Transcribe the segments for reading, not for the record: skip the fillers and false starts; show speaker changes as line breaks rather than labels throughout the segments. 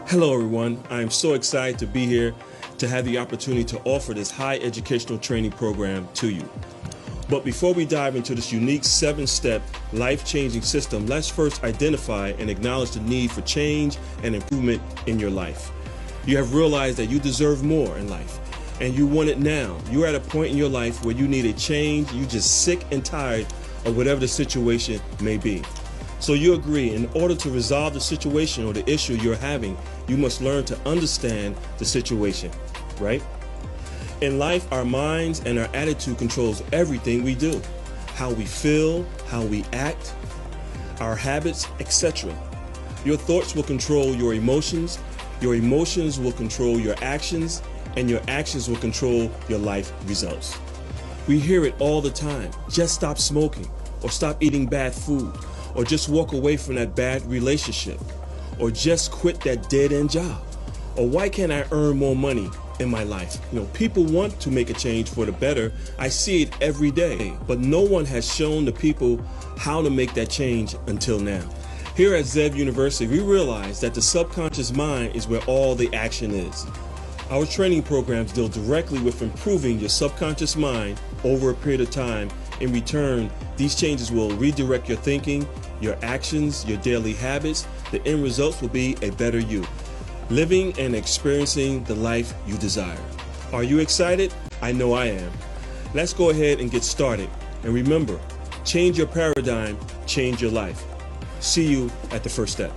Hello, everyone. I am so excited to be here to have the opportunity to offer this high educational training program to you. But before we dive into this unique 7-step life-changing system, let's first identify and acknowledge the need for change and improvement in your life. You have realized that you deserve more in life and you want it now. You're at a point in your life where you need a change. You're just sick and tired of whatever the situation may be. So you agree, in order to resolve the situation or the issue you're having, you must learn to understand the situation, right? In life, our minds and our attitude controls everything we do. How we feel, how we act, our habits, etc. Your thoughts will control your emotions will control your actions, and your actions will control your life results. We hear it all the time. Just stop smoking, or stop eating bad food, or just walk away from that bad relationship, or just quit that dead-end job, or why can't I earn more money in my life? People want to make a change for the better. I see it every day, but no one has shown the people how to make that change until now. Here at Zev University, we realize that the subconscious mind is where all the action is. Our training programs deal directly with improving your subconscious mind over a period of time. In return, these changes will redirect your thinking, your actions, your daily habits. The end results will be a better you, living and experiencing the life you desire. Are you excited? I know I am. Let's go ahead and get started. And remember, change your paradigm, change your life. See you at the first step.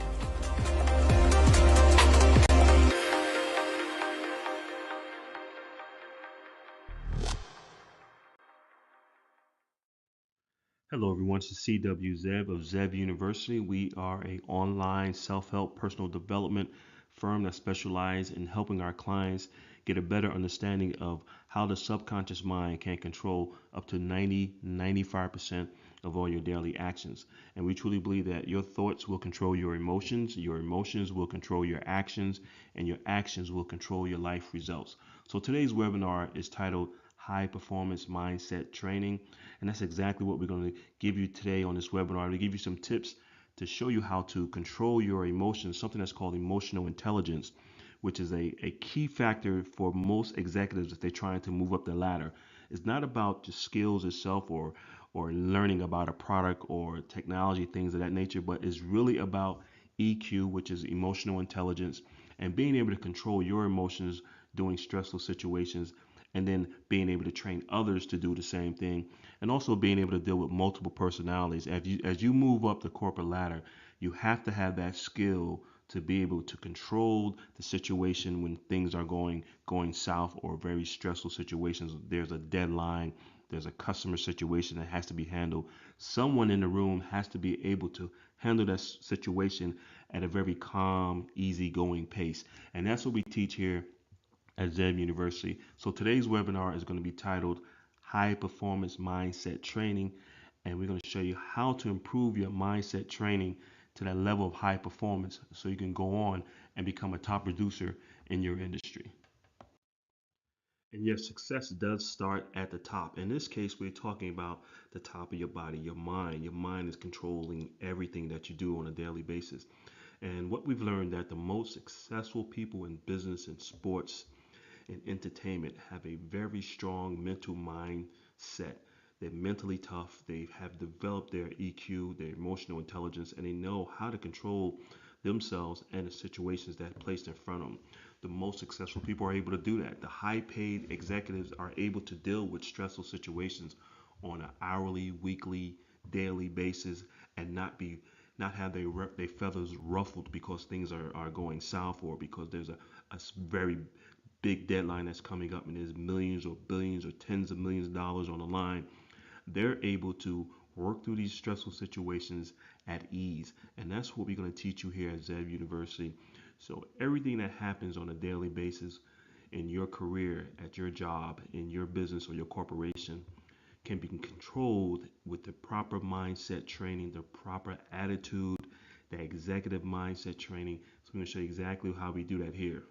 Hello everyone, it's CW Zev of Zev University. We are an online self-help personal development firm that specializes in helping our clients get a better understanding of how the subconscious mind can control up to 95% of all your daily actions. And we truly believe that your thoughts will control your emotions will control your actions, and your actions will control your life results. So today's webinar is titled High Performance Mindset Training, and that's exactly what we're going to give you today on this webinar. We give you some tips to show you how to control your emotions, something that's called emotional intelligence, which is a key factor for most executives if they're trying to move up the ladder. It's not about the skills itself or learning about a product or technology, things of that nature, but it's really about EQ, which is emotional intelligence, and being able to control your emotions during stressful situations, and then being able to train others to do the same thing, and also being able to deal with multiple personalities. As you move up the corporate ladder, you have to have that skill to be able to control the situation when things are going south, or very stressful situations. There's a deadline, there's a customer situation that has to be handled. Someone in the room has to be able to handle that situation at a very calm, easygoing pace. And that's what we teach here at Zev University. So today's webinar is going to be titled High Performance Mindset Training, and we're going to show you how to improve your mindset training to that level of high performance so you can go on and become a top producer in your industry. And your success does start at the top. In this case, we're talking about the top of your body, your mind. Your mind is controlling everything that you do on a daily basis. And what we've learned, that the most successful people in business and sports and entertainment have a very strong mental mindset. They're mentally tough. They have developed their EQ, their emotional intelligence, and they know how to control themselves and the situations that are placed in front of them. The most successful people are able to do that. The high-paid executives are able to deal with stressful situations on an hourly, weekly, daily basis, and not have their feathers ruffled because things are going south, or because there's a very big deadline that's coming up and there's millions or billions or tens of millions of dollars on the line. They're able to work through these stressful situations at ease. And that's what we're going to teach you here at Zev University. So everything that happens on a daily basis in your career, at your job, in your business or your corporation, can be controlled with the proper mindset training, the proper attitude, the executive mindset training. So I'm going to show you exactly how we do that here.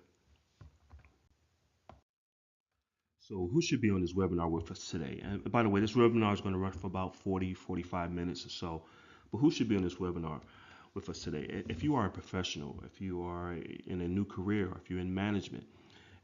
So who should be on this webinar with us today? And by the way, this webinar is going to run for about 45 minutes or so. But who should be on this webinar? with us today. If you are a professional, if you are in a new career, or if you're in management,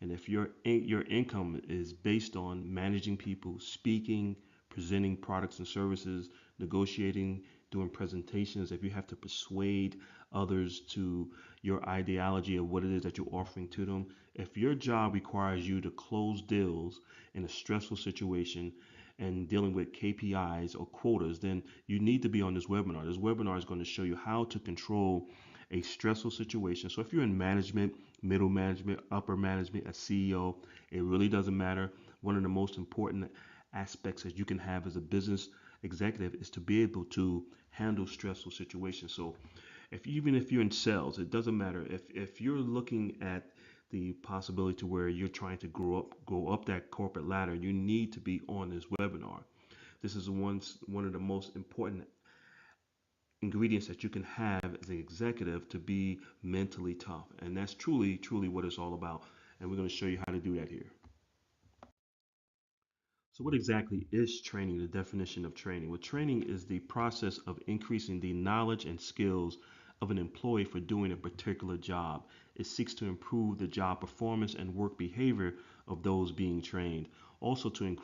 and if your income is based on managing people, speaking, presenting products and services, negotiating, doing presentations, if you have to persuade others to your ideology of what it is that you're offering to them, if your job requires you to close deals in a stressful situation and dealing with KPIs or quotas, then you need to be on this webinar. This webinar is going to show you how to control a stressful situation. So if you're in management, middle management, upper management, a CEO, it really doesn't matter. One of the most important aspects that you can have as a business executive is to be able to handle stressful situations. So even if you're in sales, it doesn't matter. If you're looking at the possibility to where you're trying to go up that corporate ladder, you need to be on this webinar. This is one of the most important ingredients that you can have as an executive to be mentally tough. And that's truly what it's all about. And we're going to show you how to do that here. So what exactly is training? The definition of training. Well, training is the process of increasing the knowledge and skills of an employee for doing a particular job. It seeks to improve the job performance and work behavior of those being trained. Also to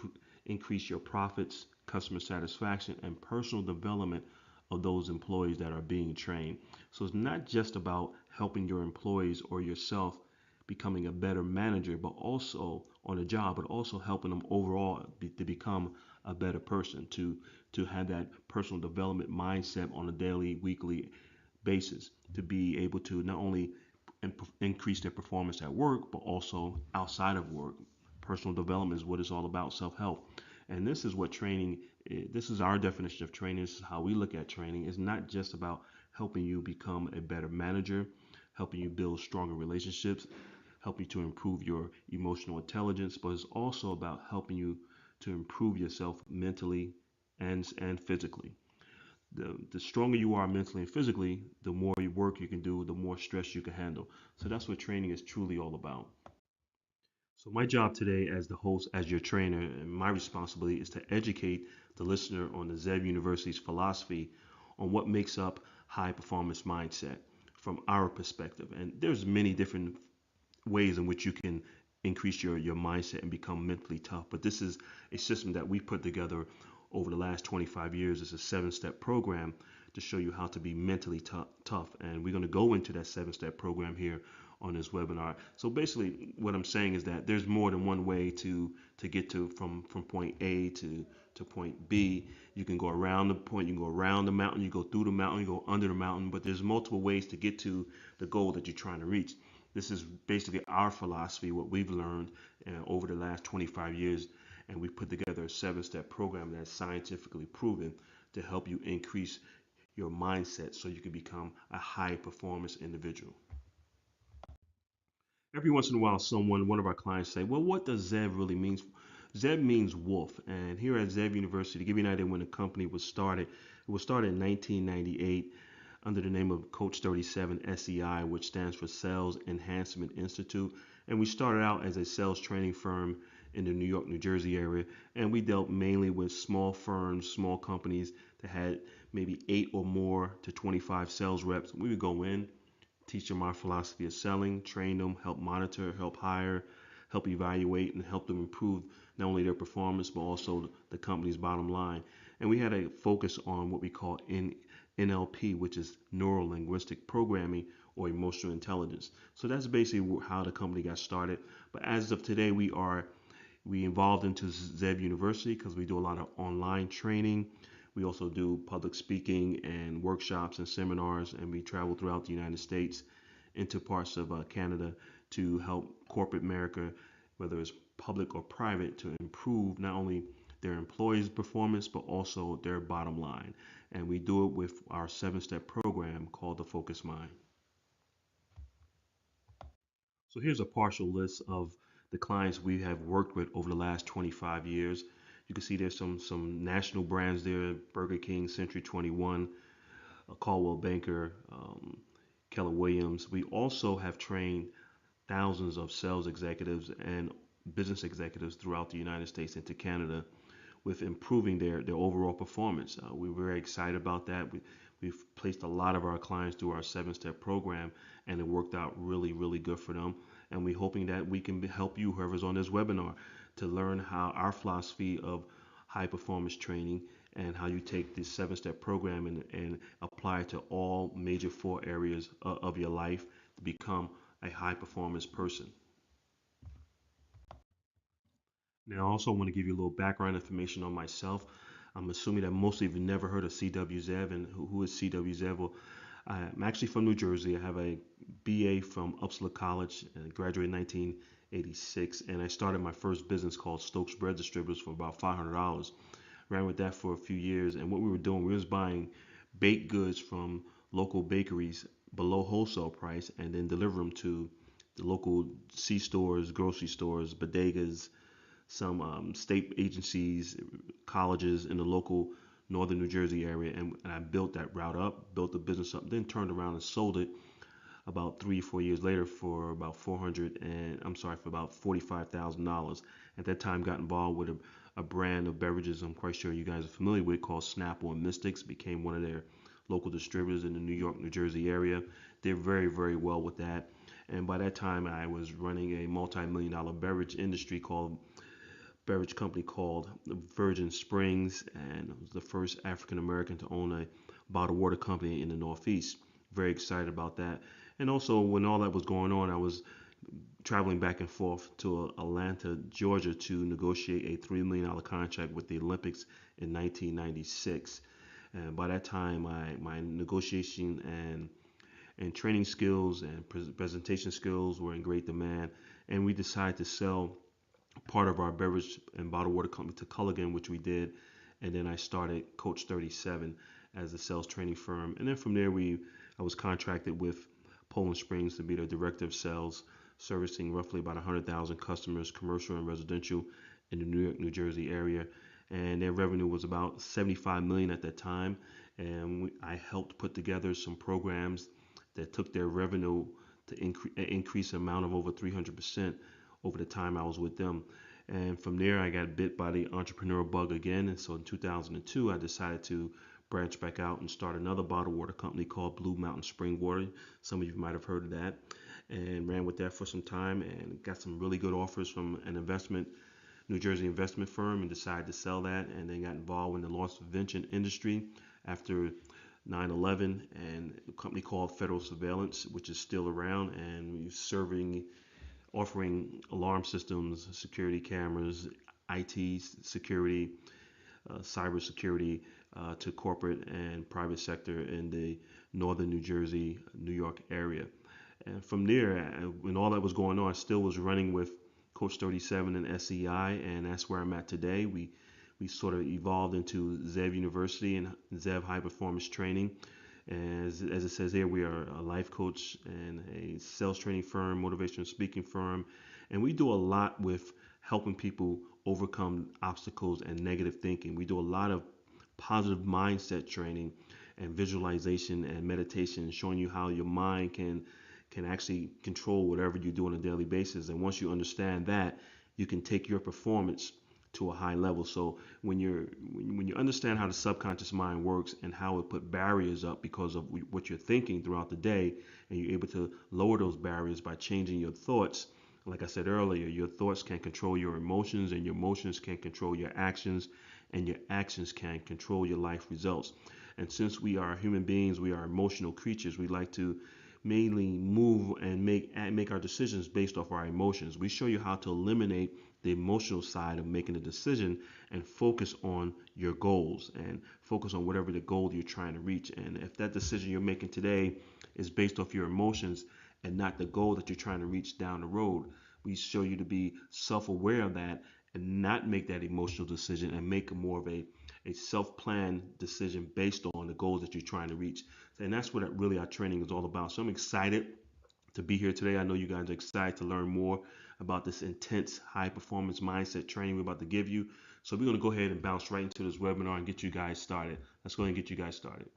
increase your profits, customer satisfaction, and personal development of those employees that are being trained. So it's not just about helping your employees or yourself becoming a better manager, but also on a job, but also helping them overall to become a better person, to have that personal development mindset on a daily, weekly basis, to be able to not only increase their performance at work, but also outside of work. Personal development is what it's all about, self-help. And this is what training is. This is our definition of training. This is how we look at training. It's not just about helping you become a better manager, helping you build stronger relationships, help you to improve your emotional intelligence, but it's also about helping you to improve yourself mentally and physically. The stronger you are mentally and physically, the more work you can do, the more stress you can handle. So that's what training is truly all about. So my job today as the host, as your trainer, and my responsibility is to educate the listener on the Zev University's philosophy on what makes up high performance mindset from our perspective. And there's many different ways in which you can increase your mindset and become mentally tough. But this is a system that we put together over the last 25 years. It's a 7-step program to show you how to be mentally tough. And we're going to go into that 7-step program here on this webinar. So basically what I'm saying is that there's more than one way to get to from point A to point B. You can go around the point, you can go around the mountain, you go through the mountain, you go under the mountain, but there's multiple ways to get to the goal that you're trying to reach. This is basically our philosophy, what we've learned over the last 25 years, and we put together a 7-step program that's scientifically proven to help you increase your mindset so you can become a high performance individual. Every once in a while, one of our clients say, well, what does ZEV really mean? ZEV means wolf. And here at ZEV University, to give you an idea when the company was started, it was started in 1998 under the name of Coach 37 SEI, which stands for Sales Enhancement Institute. And we started out as a sales training firm in the New York, New Jersey area. And we dealt mainly with small firms, small companies that had maybe 8 or more to 25 sales reps. We would go in, teach them our philosophy of selling, train them, help monitor, help hire, help evaluate, and help them improve not only their performance, but also the company's bottom line. And we had a focus on what we call NLP, which is neuro linguistic programming or emotional intelligence. So that's basically how the company got started. But as of today, we evolved into ZEV University because we do a lot of online training. We also do public speaking and workshops and seminars, and we travel throughout the United States into parts of Canada to help corporate America, whether it's public or private, to improve not only their employees' performance, but also their bottom line. And we do it with our 7-step program called the Focus Mind. So here's a partial list of the clients we have worked with over the last 25 years. You can see there's some national brands there: Burger King, Century 21, Caldwell Banker, Keller Williams. We also have trained thousands of sales executives and business executives throughout the United States and to Canada with improving their overall performance. We're very excited about that. We We've placed a lot of our clients through our 7-step program, and it worked out really, really good for them. And we're hoping that we can help you, whoever's on this webinar, to learn how our philosophy of high performance training and how you take this 7-step program and apply it to all major 4 areas of your life to become a high performance person. Now, I also want to give you a little background information on myself. I'm assuming that most of you have never heard of CW Zev, and who is CW Zev? Well, I'm actually from New Jersey. I have a BA from Upsala College and graduated in 1986. And I started my first business called Stokes Bread Distributors for about $500. Ran with that for a few years. And what we were doing, we was buying baked goods from local bakeries below wholesale price and then deliver them to the local C stores, grocery stores, bodegas, some state agencies, colleges in the local northern New Jersey area, and I built that route up, built the business up, then turned around and sold it about 3 or 4 years later for about 400 and I'm sorry for about $45,000. At that time, got involved with a brand of beverages I'm quite sure you guys are familiar with called Snapple and Mystics. Became one of their local distributors in the New York, New Jersey area. Did very, very well with that. And by that time, I was running a multi-million-dollar beverage company called Virgin Springs, and I was the first African American to own a bottled water company in the Northeast. Very excited about that. And also, when all that was going on, I was traveling back and forth to Atlanta, Georgia to negotiate a $3 million contract with the Olympics in 1996. And by that time, my negotiation and training skills and presentation skills were in great demand. And we decided to sell part of our beverage and bottled water company to Culligan, which we did. And then I started Coach 37 as a sales training firm. And then from there, I was contracted with Poland Springs to be the director of sales, servicing roughly about 100,000 customers, commercial and residential, in the New York, New Jersey area. And their revenue was about 75 million at that time. And I helped put together some programs that took their revenue to increase the amount of over 300% over the time I was with them. And from there, I got bit by the entrepreneurial bug again. And so in 2002, I decided to branch back out and start another bottled water company called Blue Mountain Spring Water. Some of you might have heard of that. And ran with that for some time and got some really good offers from an New Jersey investment firm, and decided to sell that, and then got involved in the loss prevention industry after 9/11, and a company called Federal Surveillance, which is still around, and offering alarm systems, security cameras, IT security, cyber security to corporate and private sector in the northern New Jersey, New York area. And from there, when all that was going on, I still was running with Coach 37 and SEI, and that's where I'm at today. We sort of evolved into Zev University and Zev High Performance Training. As it says here, we are a life coach and a sales training firm, motivational speaking firm, and we do a lot with helping people overcome obstacles and negative thinking. We do a lot of positive mindset training and visualization and meditation, showing you how your mind can actually control whatever you do on a daily basis. And once you understand that, you can take your performance to a high level. So when you understand how the subconscious mind works and how it put barriers up because of what you're thinking throughout the day, and you're able to lower those barriers by changing your thoughts. Like I said earlier, your thoughts can control your emotions, and your emotions can control your actions, and your actions can control your life results. And since we are human beings, we are emotional creatures. We like to mainly move and make our decisions based off our emotions. We show you how to eliminate the emotional side of making a decision and focus on your goals and focus on whatever the goal you're trying to reach. And if that decision you're making today is based off your emotions and not the goal that you're trying to reach down the road, we show you to be self-aware of that and not make that emotional decision and make more of a self-planned decision based on the goals that you're trying to reach. And that's what really our training is all about. So I'm excited to be here today. I know you guys are excited to learn more about this intense high performance mindset training we're about to give you. So we're going to go ahead and bounce right into this webinar and get you guys started. Let's go ahead and get you guys started.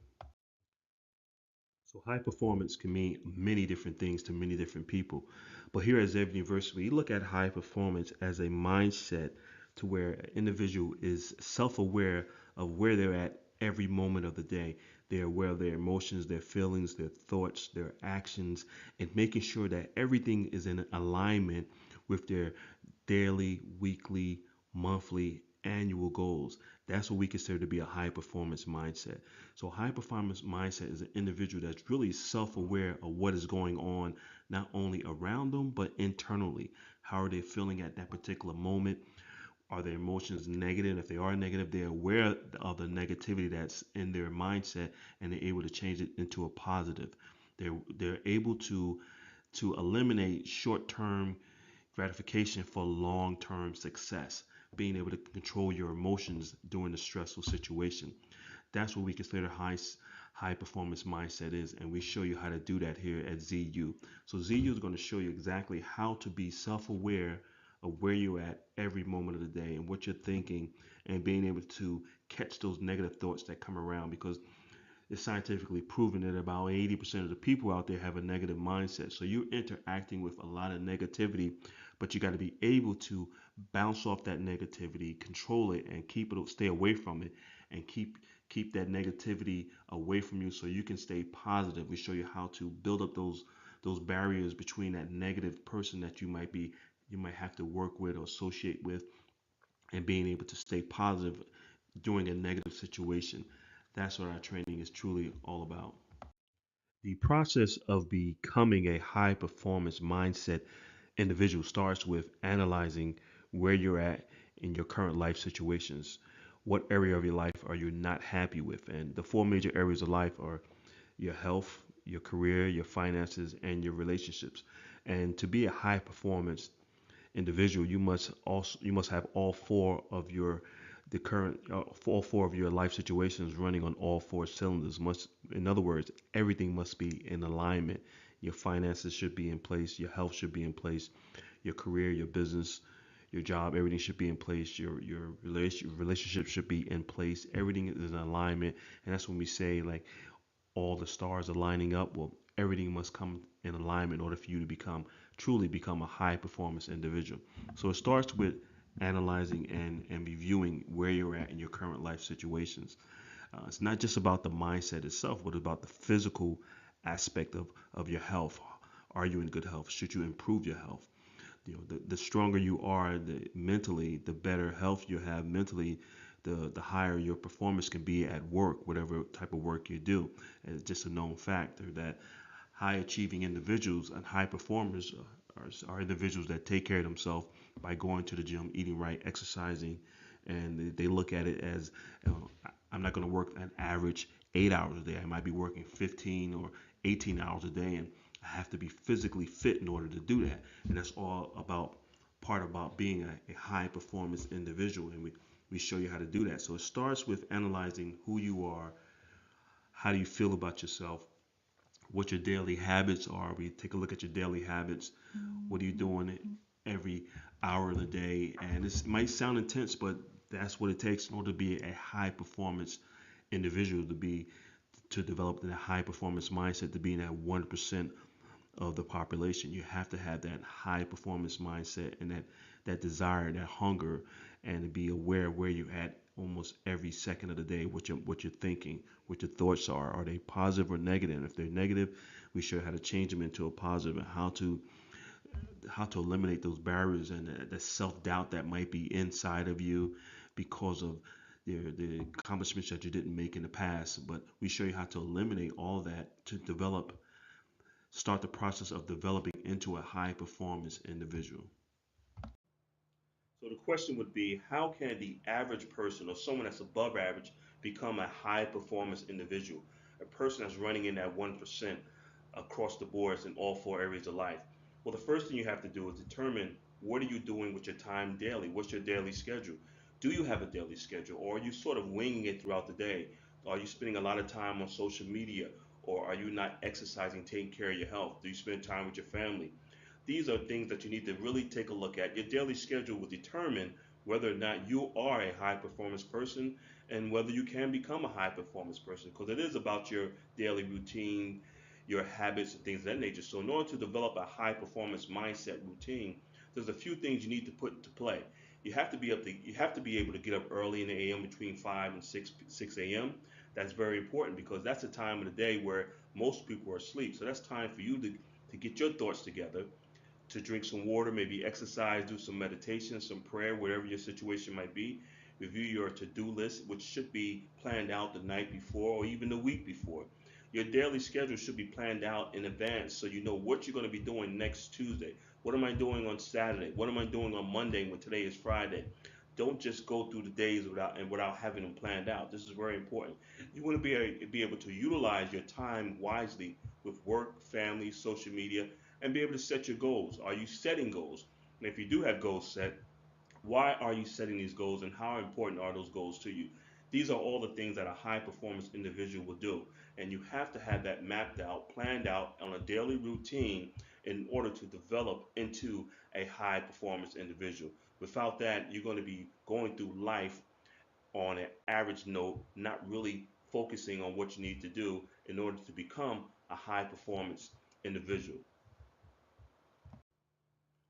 So high performance can mean many different things to many different people. But here at Zev University, we look at high performance as a mindset to where an individual is self-aware of where they're at every moment of the day. They're aware of their emotions, their feelings, their thoughts, their actions, and making sure that everything is in alignment with their daily, weekly, monthly, annual goals. That's what we consider to be a high performance mindset. So, high performance mindset is an individual that's really self aware of what is going on, not only around them, but internally. How are they feeling at that particular moment? Are their emotions negative? If they are negative, they're aware of the negativity that's in their mindset, and they're able to change it into a positive. They're able to eliminate short-term gratification for long-term success, being able to control your emotions during a stressful situation. That's what we consider high performance mindset is, and we show you how to do that here at ZU. So ZU is going to show you exactly how to be self-aware of where you're at every moment of the day and what you're thinking, and being able to catch those negative thoughts that come around, because it's scientifically proven that about 80% of the people out there have a negative mindset. So you're interacting with a lot of negativity, but you got to be able to bounce off that negativity, control it, and keep it, stay away from it, and keep that negativity away from you so you can stay positive. We show you how to build up those barriers between that negative person that you might have to work with or associate with, and being able to stay positive during a negative situation. That's what our training is truly all about. The process of becoming a high performance mindset individual starts with analyzing where you're at in your current life situations. What area of your life are you not happy with? And the four major areas of life are your health, your career, your finances, and your relationships. And to be a high performance individual, you must have all four of your the current all four of your life situations running on all four cylinders. Must, in other words, everything must be in alignment. Your finances should be in place. Your health should be in place. Your career, your business, your job, everything should be in place. Your relationship should be in place. Everything is in alignment, and that's when we say like all the stars are lining up. Well, everything must come in alignment in order for you to truly become a high performance individual. So it starts with analyzing and reviewing where you're at in your current life situations. It's not just about the mindset itself, but about the physical aspect of your health. Are you in good health? Should you improve your health? The stronger you are mentally, the better health you have mentally, the higher your performance can be at work, whatever type of work you do. And it's just a known factor that high achieving individuals and high performers are individuals that take care of themselves by going to the gym, eating right, exercising, and they look at it as, I'm not going to work an average 8 hours a day. I might be working 15 or 18 hours a day, and I have to be physically fit in order to do that. And that's all about being a high performance individual. And we show you how to do that. So it starts with analyzing who you are, how do you feel about yourself, what your daily habits are. We take a look at your daily habits. What are you doing every hour of the day? And this might sound intense, but that's what it takes in order to be a high performance individual, to develop that high performance mindset, to be in that 1% of the population. You have to have that high performance mindset and that desire, that hunger, and to be aware where you're at almost every second of the day, what you're thinking, what your thoughts are. Are they positive or negative? And if they're negative, we show how to change them into a positive, and how to eliminate those barriers and the self-doubt that might be inside of you because of the accomplishments that you didn't make in the past. But we show you how to eliminate all that to start the process of developing into a high performance individual. So the question would be, how can the average person or someone that's above average become a high performance individual? A person that's running in that 1% across the boards in all four areas of life. Well, the first thing you have to do is determine, what are you doing with your time daily? What's your daily schedule? Do you have a daily schedule, or are you sort of winging it throughout the day? Are you spending a lot of time on social media, or are you not exercising, taking care of your health? Do you spend time with your family? These are things that you need to really take a look at. Your daily schedule will determine whether or not you are a high performance person, and whether you can become a high performance person, because it is about your daily routine, your habits, and things of that nature. So, in order to develop a high performance mindset routine, there's a few things you need to put into play. You have to be able to get up early in the AM between 5 and 6 a.m. That's very important because that's the time of the day where most people are asleep. So that's time for you to get your thoughts together, to drink some water, maybe exercise, do some meditation, some prayer, whatever your situation might be. Review your to-do list, which should be planned out the night before or even the week before. Your daily schedule should be planned out in advance so you know what you're going to be doing next Tuesday. What am I doing on Saturday? What am I doing on Monday when today is Friday? Don't just go through the days without having them planned out. This is very important. You want to be able to utilize your time wisely with work, family, social media, and be able to set your goals. Are you setting goals? And if you do have goals set, why are you setting these goals and how important are those goals to you? These are all the things that a high performance individual will do. And you have to have that mapped out, planned out on a daily routine in order to develop into a high performance individual. Without that, you're going to be going through life on an average note, not really focusing on what you need to do in order to become a high performance individual.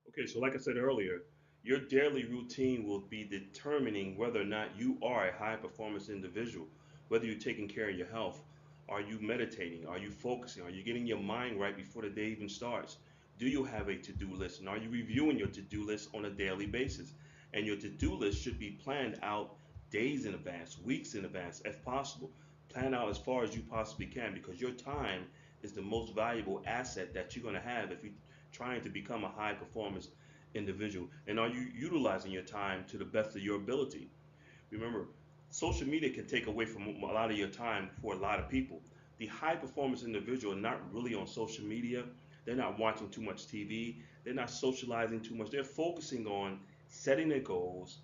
Okay, so like I said earlier, your daily routine will be determining whether or not you are a high performance individual, whether you're taking care of your health. Are you meditating? Are you focusing? Are you getting your mind right before the day even starts? Do you have a to do list? And are you reviewing your to do list on a daily basis? And your to do list should be planned out days in advance, weeks in advance, if possible. Plan out as far as you possibly can because your time is the most valuable asset that you're going to have if you trying to become a high performance individual? And are you utilizing your time to the best of your ability? Remember, social media can take away from a lot of your time for a lot of people. The high performance individual are not really on social media. They're not watching too much TV. They're not socializing too much. They're focusing on setting their goals,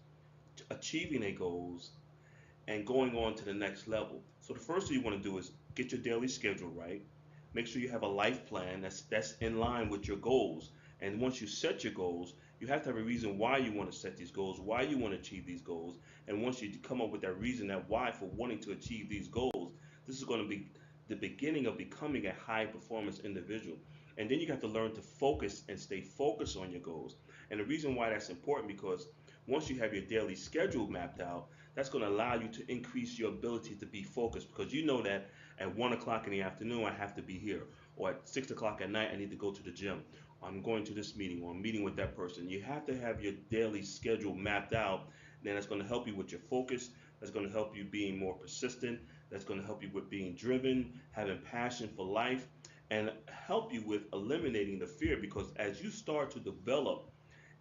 achieving their goals, and going on to the next level. So the first thing you want to do is get your daily schedule right. Make sure you have a life plan that's in line with your goals. And once you set your goals, you have to have a reason why you want to set these goals, why you want to achieve these goals. And once you come up with that reason, that why for wanting to achieve these goals, this is going to be the beginning of becoming a high performance individual. And then you have to learn to focus and stay focused on your goals. And the reason why that's important because once you have your daily schedule mapped out, that's going to allow you to increase your ability to be focused because you know that at 1 o'clock in the afternoon I have to be here, or at 6 o'clock at night I need to go to the gym. I'm going to this meeting, or I'm meeting with that person. You have to have your daily schedule mapped out. Then that's going to help you with your focus. That's going to help you being more persistent. That's going to help you with being driven, having passion for life, and help you with eliminating the fear because as you start to develop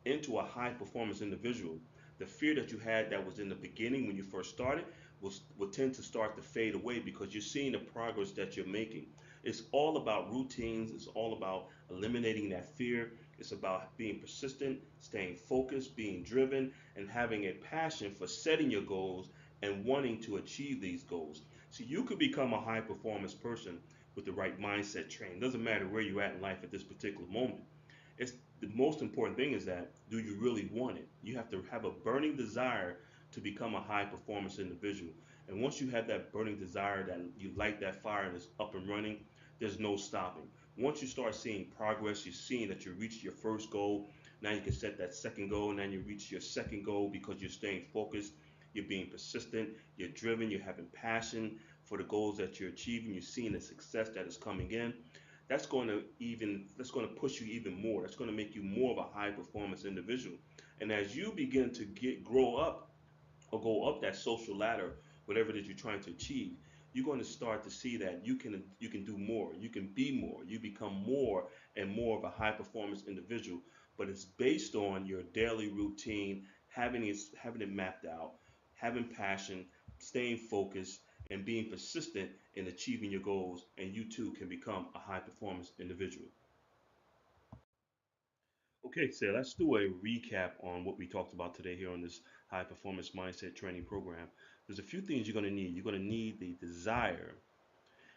into a high performance individual, the fear that you had that was in the beginning when you first started will tend to start to fade away because you're seeing the progress that you're making. It's all about routines, it's all about eliminating that fear. It's about being persistent, staying focused, being driven, and having a passion for setting your goals and wanting to achieve these goals. So you could become a high performance person with the right mindset train. It doesn't matter where you're at in life at this particular moment. It's the most important thing is that do you really want it? You have to have a burning desire to become a high performance individual. And once you have that burning desire that you light that fire and it's up and running, there's no stopping. Once you start seeing progress, you're seeing that you reached your first goal. Now you can set that second goal, and then you reach your second goal because you're staying focused, you're being persistent, you're driven, you're having passion for the goals that you're achieving, you're seeing the success that is coming in. That's going to push you even more. That's going to make you more of a high performance individual. And as you begin to grow up or go up that social ladder, whatever it is you're trying to achieve, you're going to start to see that you can do more, you can be more, you become more and more of a high performance individual. But it's based on your daily routine, having it mapped out, having passion, staying focused, and being persistent in achieving your goals, and you too can become a high performance individual. Okay, so let's do a recap on what we talked about today here on this high performance mindset training program. There's a few things you're going to need. You're going to need the desire,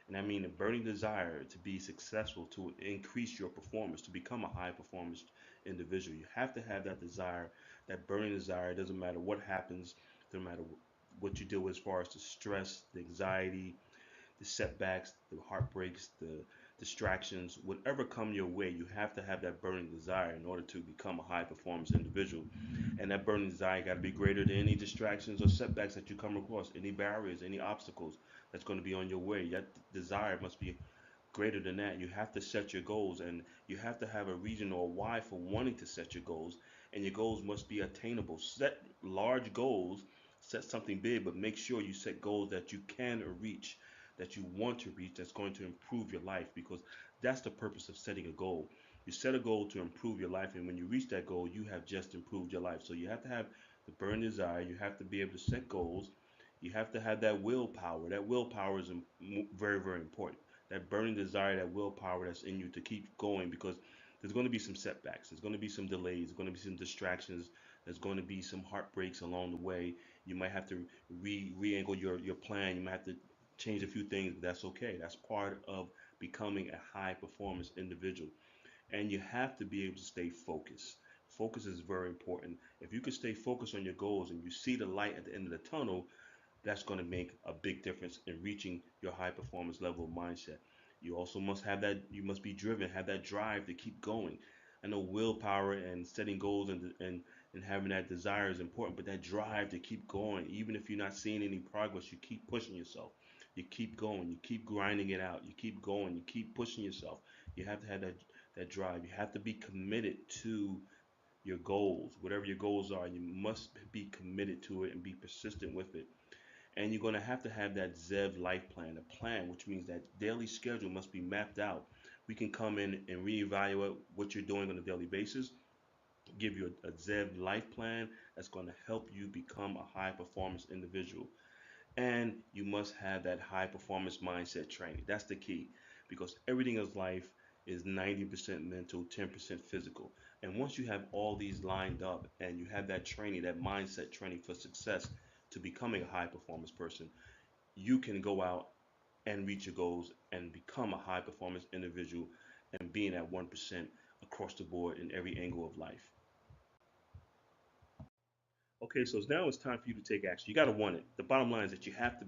and I mean a burning desire to be successful, to increase your performance, to become a high performance individual. You have to have that desire, that burning desire. It doesn't matter what happens, no matter what you do as far as the stress, the anxiety, the setbacks, the heartbreaks, distractions, whatever come your way, you have to have that burning desire in order to become a high performance individual. And that burning desire got to be greater than any distractions or setbacks that you come across, any barriers, any obstacles that's going to be on your way. That desire must be greater than that. You have to set your goals, and you have to have a reason or a why for wanting to set your goals. And your goals must be attainable. Set large goals, set something big, but make sure you set goals that you can reach, that you want to reach, that's going to improve your life, because that's the purpose of setting a goal. You set a goal to improve your life, and when you reach that goal, you have just improved your life. So you have to have the burning desire, you have to be able to set goals, you have to have that willpower. That willpower is very, very important. That burning desire, that willpower that's in you to keep going, because there's going to be some setbacks, there's going to be some delays, there's going to be some distractions, there's going to be some heartbreaks along the way. You might have to re-angle your plan. You might have to change a few things, but that's okay. That's part of becoming a high performance individual. And you have to be able to stay focused. Focus is very important. If you can stay focused on your goals and you see the light at the end of the tunnel, that's going to make a big difference in reaching your high performance level of mindset. You also must have that, you must be driven, have that drive to keep going. I know willpower and setting goals and having that desire is important, but that drive to keep going, even if you're not seeing any progress, you keep pushing yourself. You keep going, you keep grinding it out, you keep going, you keep pushing yourself. You have to have that drive. You have to be committed to your goals, whatever your goals are. You must be committed to it and be persistent with it. And you're going to have that ZEV life plan, a plan, which means that daily schedule must be mapped out. We can come in and reevaluate what you're doing on a daily basis, give you a ZEV life plan that's going to help you become a high performance individual. And you must have that high performance mindset training. That's the key, because everything in life is 90% mental, 10% physical. And once you have all these lined up and you have that training, that mindset training for success to becoming a high performance person, you can go out and reach your goals and become a high performance individual and being at 1% across the board in every angle of life. Okay, so now it's time for you to take action. You got to want it. The bottom line is that you have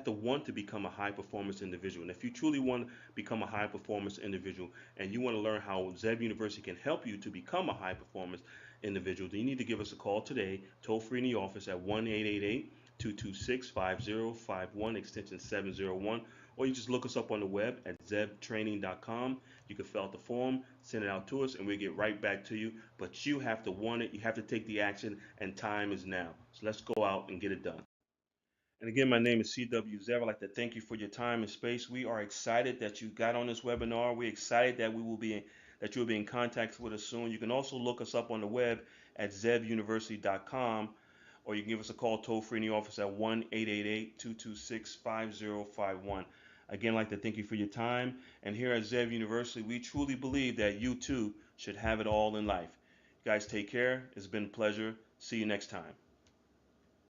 to want to become a high performance individual. And if you truly want to become a high performance individual and you want to learn how Zeb University can help you to become a high performance individual, then you need to give us a call today, toll free in the office at 1-888-226-5051, extension 701, or you just look us up on the web at zebtraining.com. You can fill out the form, send it out to us, and we'll get right back to you. But you have to want it, you have to take the action, and time is now. So let's go out and get it done. And again, my name is CW Zev. I'd like to thank you for your time and space. We are excited that you got on this webinar. We're excited that that you'll be in contact with us soon. You can also look us up on the web at zevuniversity.com, or you can give us a call toll free in the office at 1-888-226-5051. Again, I'd like to thank you for your time. And here at Zev University, we truly believe that you too should have it all in life. You guys take care. It's been a pleasure. See you next time.